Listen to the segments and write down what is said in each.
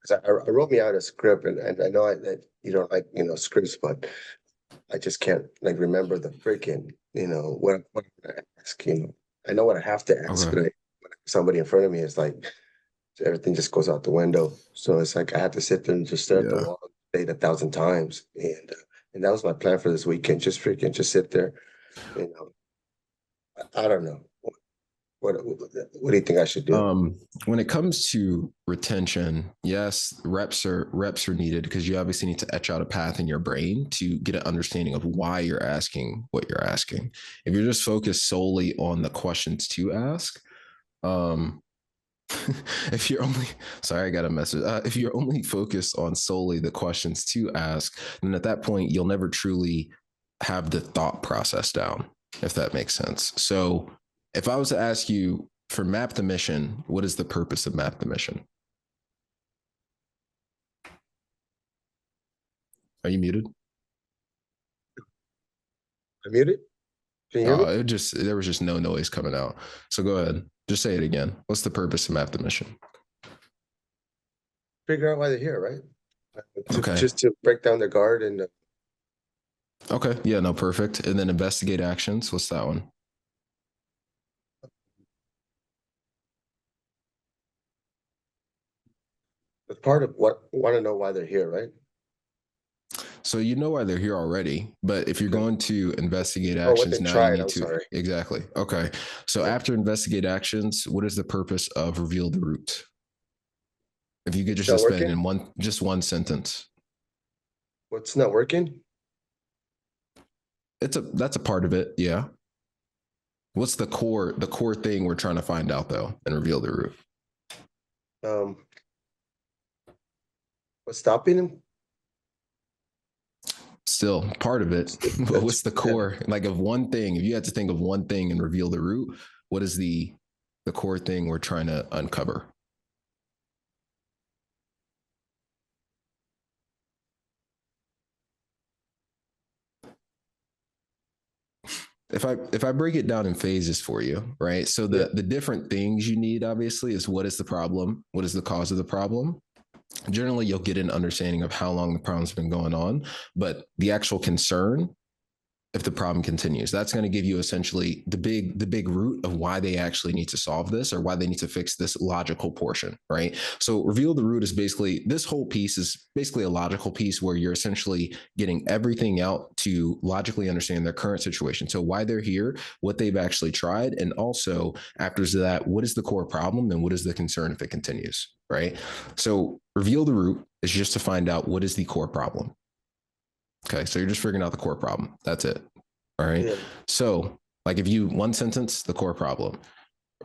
because I wrote me out a script, and I know that you don't like, scripts, but I just can't like remember the freaking, what I'm gonna ask, I know what I have to ask, Okay. but when somebody in front of me is like, everything just goes out the window. So it's like I have to sit there and just stare at the Yeah. wall, say it 1,000 times, and that was my plan for this weekend. Just sit there, you know. I don't know. What do you think I should do? When it comes to retention, yes, reps are needed because you obviously need to etch out a path in your brain to get an understanding of why you're asking what you're asking. If you're just focused solely on the questions to ask, um, if you're only sorry, I got a message. If you're only focused on solely the questions to ask, then at that point you'll never truly have the thought process down, if that makes sense. So if I was to ask you for map the mission, what is the purpose of map the mission? Are you muted? I muted? Can you hear me? It just there was just no noise coming out. So go ahead. Just say it again. What's the purpose of map the mission? Figure out why they're here, right? To Okay. just to break down their guard and Okay. Yeah, no, perfect. And then investigate actions. What's that one? it's part of what want to know why they're here, right? So you know why they're here already, but if you're Okay. going to investigate Or what actions, they've now you tried. need I'm to sorry. exactly. Okay. So Yeah. after investigate actions, what is the purpose of reveal the root? If you could It's just not explain it working. in one sentence. What's not working? That's a part of it, yeah. What's the core thing we're trying to find out though and reveal the root? Um, what's stopping him? Still part of it, but That's what's the yeah. core like of one thing? If you had to think of one thing and reveal the root, what is the core thing we're trying to uncover? If I break it down in phases for you, right? So Yeah. the different things you need obviously is what is the problem? What is the cause of the problem? Generally you'll get an understanding of how long the problem's been going on, but the actual concern, if the problem continues, that's going to give you essentially the big root of why they actually need to solve this or why they need to fix this logical portion, right? So reveal the root is basically this whole piece is basically a logical piece where you're essentially getting everything out to logically understand their current situation. So why they're here, what they've actually tried, and also after that, what is the core problem and what is the concern if it continues, right? So reveal the root is just to find out what is the core problem. Okay, so you're just figuring out the core problem. That's it. All right. Yeah. So, like, if you one sentence, the core problem,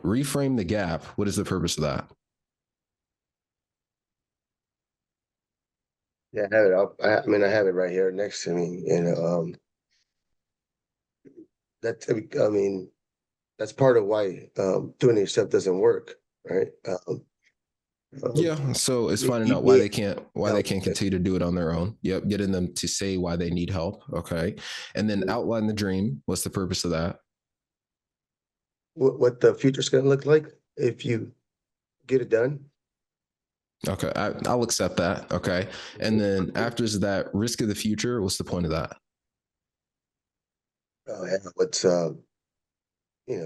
reframe the gap. What is the purpose of that? Yeah, I have it up. I mean, I have it right here next to me. That I mean, that's part of why doing it yourself doesn't work, right? Um, Yeah. So it's you, finding you out why need they can't why they help. can't continue to do it on their own. Yep. Getting them to say why they need help. Okay. And then outline the dream. What's the purpose of that? What the future's going to look like if you get it done. Okay. I'll accept that. Okay. And then after that, risk of the future. What's the point of that? Yeah,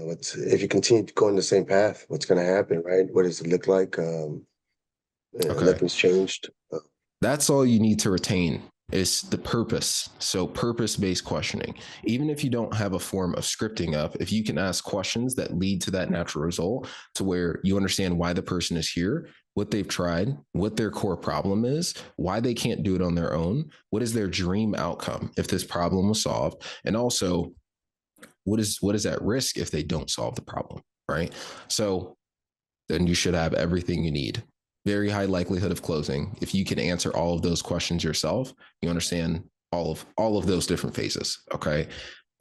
what's if you continue going the same path, what's going to happen, right? What does it look like? Okay. Nothing's changed. That's all you need to retain is the purpose. So purpose-based questioning. Even if you don't have a form of scripting up, if you can ask questions that lead to that natural result to where you understand why the person is here, what they've tried, what their core problem is, why they can't do it on their own, what is their dream outcome if this problem was solved, and also what is at risk if they don't solve the problem, right? So then you should have everything you need. Very high likelihood of closing. If you can answer all of those questions yourself, you understand all of those different phases. Okay.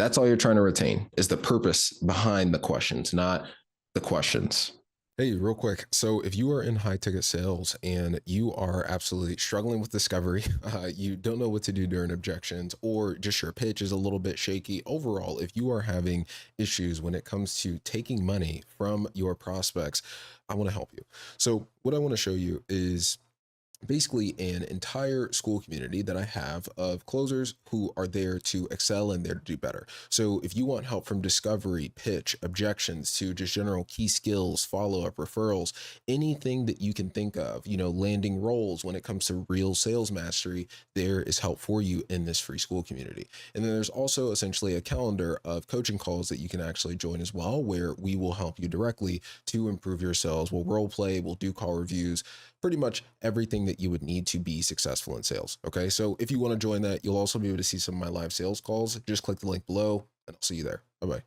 That's all you're trying to retain is the purpose behind the questions, not the questions. Hey, real quick. So, if you are in high ticket sales and you are absolutely struggling with discovery, you don't know what to do during objections, or just your pitch is a little bit shaky, overall, if you are having issues when it comes to taking money from your prospects, I want to help you. So, what I want to show you is basically an entire school community that I have of closers who are there to excel and there to do better. So if you want help from discovery, pitch, objections to just general key skills, follow up, referrals, anything that you can think of, landing roles when it comes to real sales mastery, there is help for you in this free school community. And then there's also essentially a calendar of coaching calls that you can actually join as well, where we will help you directly to improve your sales. We'll role play, we'll do call reviews, pretty much everything that you would need to be successful in sales. Okay. So if you want to join that, you'll also be able to see some of my live sales calls. Just click the link below and I'll see you there. Bye bye.